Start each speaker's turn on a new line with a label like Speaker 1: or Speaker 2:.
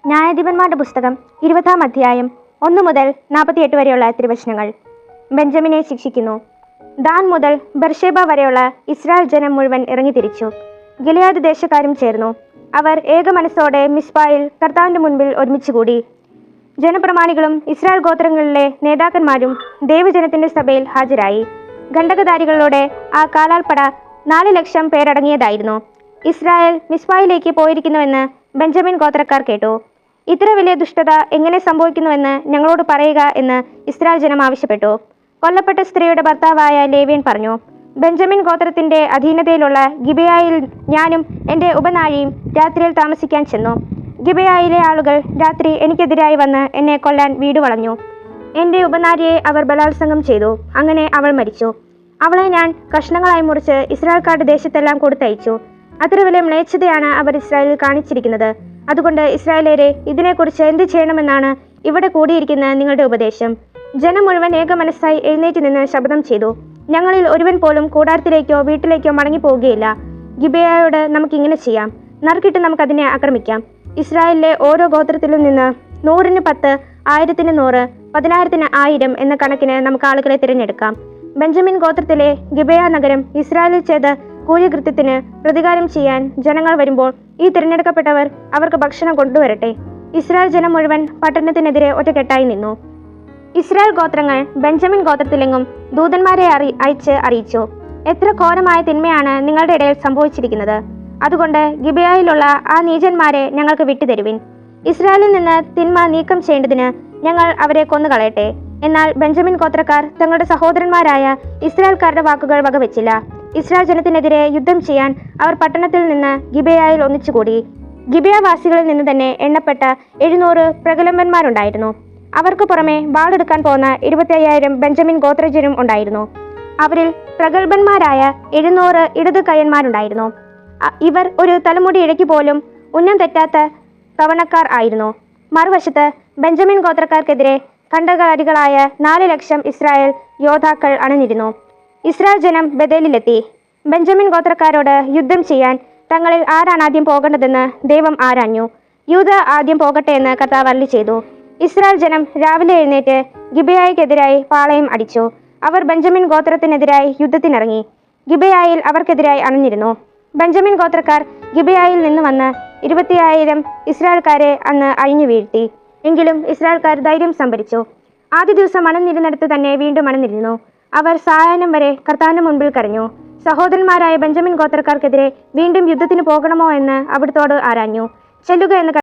Speaker 1: ന്യായാധിപന്മാരുടെ പുസ്തകം 20-ാം അധ്യായം 1 മുതൽ 48 വരെയുള്ള തിരുവചനങ്ങൾ. ബെഞ്ചമിനെ ശിക്ഷിക്കുന്നു. ദാൻ മുതൽ ബർഷേബ വരെയുള്ള ഇസ്രായേൽ ജനം മുഴുവൻ ഇറങ്ങിത്തിരിച്ചു. ഗിലെയാദ് ദേശക്കാരും ചേർന്നു. അവർ ഏകമനസ്സോടെ മിസ്പായിൽ കർത്താവിന്റെ മുൻപിൽ ഒരുമിച്ചുകൂടി. ജനപ്രമാണികളും ഇസ്രായേൽ ഗോത്രങ്ങളിലെ നേതാക്കന്മാരും ദൈവജനത്തിന്റെ സഭയിൽ ഹാജരായി. ഖണ്ഡകധാരികളോടെ ആ കാലാൾപ്പട 4 ലക്ഷം പേരടങ്ങിയതായിരുന്നു. ഇസ്രായേൽ മിസ്പായിലേക്ക് പോയിരിക്കുന്നുവെന്ന് ബെഞ്ചമിൻ ഗോത്രക്കാർ കേട്ടു. ഇത്ര വലിയ ദുഷ്ടത എങ്ങനെ സംഭവിക്കുന്നുവെന്ന് ഞങ്ങളോട് പറയുക എന്ന് ഇസ്രായേൽ ജനം ആവശ്യപ്പെട്ടു. കൊല്ലപ്പെട്ട സ്ത്രീയുടെ ഭർത്താവായ ലേവ്യൻ പറഞ്ഞു, ബെഞ്ചമിൻ ഗോത്രത്തിന്റെ അധീനതയിലുള്ള ഗിബെയയിൽ ഞാനും എൻ്റെ ഉപനാഴിയും രാത്രിയിൽ താമസിക്കാൻ ചെന്നു. ഗിബെയയിലെ ആളുകൾ രാത്രി എനിക്കെതിരായി വന്ന് എന്നെ കൊല്ലാൻ വീട് വളഞ്ഞു. എൻ്റെ ഉപനാരിയെ അവർ ബലാത്സംഗം ചെയ്തു. അങ്ങനെ അവൾ മരിച്ചു. അവളെ ഞാൻ കഷ്ണങ്ങളായി മുറിച്ച് ഇസ്രായേൽക്കാരുടെ ദേശത്തെല്ലാം കൊടുത്തയച്ചു. അത്ര വലിയ മ്ലേച്ഛതയാണ് അവർ ഇസ്രായേലിൽ കാണിച്ചിരിക്കുന്നത്. അതുകൊണ്ട് ഇസ്രായേലരെ, ഇതിനെക്കുറിച്ച് എന്ത് ചെയ്യണമെന്നാണ് ഇവിടെ കൂടിയിരിക്കുന്ന നിങ്ങളുടെ ഉപദേശം? ജനം മുഴുവൻ ഏകമനസ്സായി എഴുന്നേറ്റ് നിന്ന് ശബ്ദം ചെയ്തു, ഞങ്ങളിൽ ഒരുവൻ പോലും കൂടാരത്തിലേക്കോ വീട്ടിലേക്കോ മടങ്ങിപ്പോവുകയില്ല. ഗിബെയയോട് നമുക്കിങ്ങനെ ചെയ്യാം, നറുക്കിട്ട് നമുക്കതിനെ ആക്രമിക്കാം. ഇസ്രായേലിലെ ഓരോ ഗോത്രത്തിലും നിന്ന് 100-ന് 10, 1000-ന് 100, 10,000-ന് 1000 എന്ന കണക്കിന് നമുക്ക് ആളുകളെ തിരഞ്ഞെടുക്കാം. ബെഞ്ചമിൻ ഗോത്രത്തിലെ ഗിബെയ നഗരം ഇസ്രായേലിൽ ചെയ്ത കൂലികൃത്യത്തിന് പ്രതികാരം ചെയ്യാൻ ജനങ്ങൾ വരുമ്പോൾ ഈ തിരഞ്ഞെടുക്കപ്പെട്ടവർ അവർക്ക് ഭക്ഷണം കൊണ്ടുവരട്ടെ. ഇസ്രായേൽ ജനം മുഴുവൻ പട്ടണത്തിനെതിരെ ഒറ്റക്കെട്ടായി നിന്നു. ഇസ്രായേൽ ഗോത്രങ്ങൾ ബെഞ്ചമിൻ ഗോത്രത്തിലെങ്ങും ദൂതന്മാരെ അയച്ച് അറിയിച്ചു, എത്ര ഘോരമായ തിന്മയാണ് നിങ്ങളുടെ ഇടയിൽ സംഭവിച്ചിരിക്കുന്നത്. അതുകൊണ്ട് ഗിബെയയിലുള്ള ആ നീചന്മാരെ ഞങ്ങൾക്ക് വിട്ടുതരുവിൻ. ഇസ്രായേലിൽ നിന്ന് തിന്മ നീക്കം ചെയ്യേണ്ടതിന് ഞങ്ങൾ അവരെ കൊന്നുകളയട്ടെ. എന്നാൽ ബെഞ്ചമിൻ ഗോത്രക്കാർ തങ്ങളുടെ സഹോദരന്മാരായ ഇസ്രായേൽക്കാരുടെ വാക്കുകൾ വകവെച്ചില്ല. ഇസ്രായേൽ ജനത്തിനെതിരെ യുദ്ധം ചെയ്യാൻ അവർ പട്ടണത്തിൽ നിന്ന് ഗിബെയയിൽ ഒന്നിച്ചുകൂടി. ഗിബെയവാസികളിൽ നിന്ന് തന്നെ എണ്ണപ്പെട്ട 700 പ്രഗത്ഭന്മാരുണ്ടായിരുന്നു. അവർക്ക് പുറമെ വാളെടുക്കാൻ പോകുന്ന 25,000 ബെഞ്ചമിൻ ഗോത്രജരും ഉണ്ടായിരുന്നു. അവരിൽ പ്രഗത്ഭന്മാരായ 700 ഇടതു കയ്യന്മാരുണ്ടായിരുന്നു. ഇവർ ഒരു തലമുടി ഇഴയ്ക്ക് പോലും ഉന്നം തെറ്റാത്ത കവണക്കാർ ആയിരുന്നു. മറുവശത്ത് ബെഞ്ചമിൻ ഗോത്രക്കാർക്കെതിരെ ഖണ്ഡകാരികളായ 4 ലക്ഷം ഇസ്രായേൽ യോദ്ധാക്കൾ അണിനിരുന്നു. ഇസ്രായേൽ ജനം ബഥേലിലെത്തി. ബെഞ്ചമിൻ ഗോത്രക്കാരോട് യുദ്ധം ചെയ്യാൻ തങ്ങളിൽ ആരാണ് ആദ്യം പോകേണ്ടതെന്ന് ദൈവം ആരാഞ്ഞു. യൂദ ആദ്യം പോകട്ടെ എന്ന് കർത്താവ് അരുളി ചെയ്തു. ഇസ്രായേൽ ജനം രാവിലെ എഴുന്നേറ്റ് ഗിബെയയ്ക്കെതിരായി പാളയം അടിച്ചു. അവർ ബെഞ്ചമിൻ ഗോത്രത്തിനെതിരായി യുദ്ധത്തിനിറങ്ങി. ഗിബെയയിൽ അവർക്കെതിരായി അണിനിരുന്നു. ബെഞ്ചമിൻ ഗോത്രക്കാർ ഗിബെയയിൽ നിന്ന് വന്ന് 20,000 ഇസ്രായേൽക്കാരെ അന്ന് അഴിഞ്ഞു വീഴ്ത്തി. എങ്കിലും ഇസ്രായേൽക്കാർ ധൈര്യം സംഭരിച്ചു. ആദ്യ ദിവസം അണഞ്ഞിരുന്നിടത്ത് തന്നെ വീണ്ടും അണഞ്ഞിരുന്നു. അവർ സായാഹ്നം വരെ കർത്താവിന്റെ മുൻപിൽ കരഞ്ഞു. സഹോദരന്മാരായ ബെഞ്ചമിൻ ഗോത്രക്കാർക്കെതിരെ വീണ്ടും യുദ്ധത്തിന് പോകണമോ എന്ന് അവിടുത്തോട് ആരാഞ്ഞു. ചെല്ലുക എന്ന്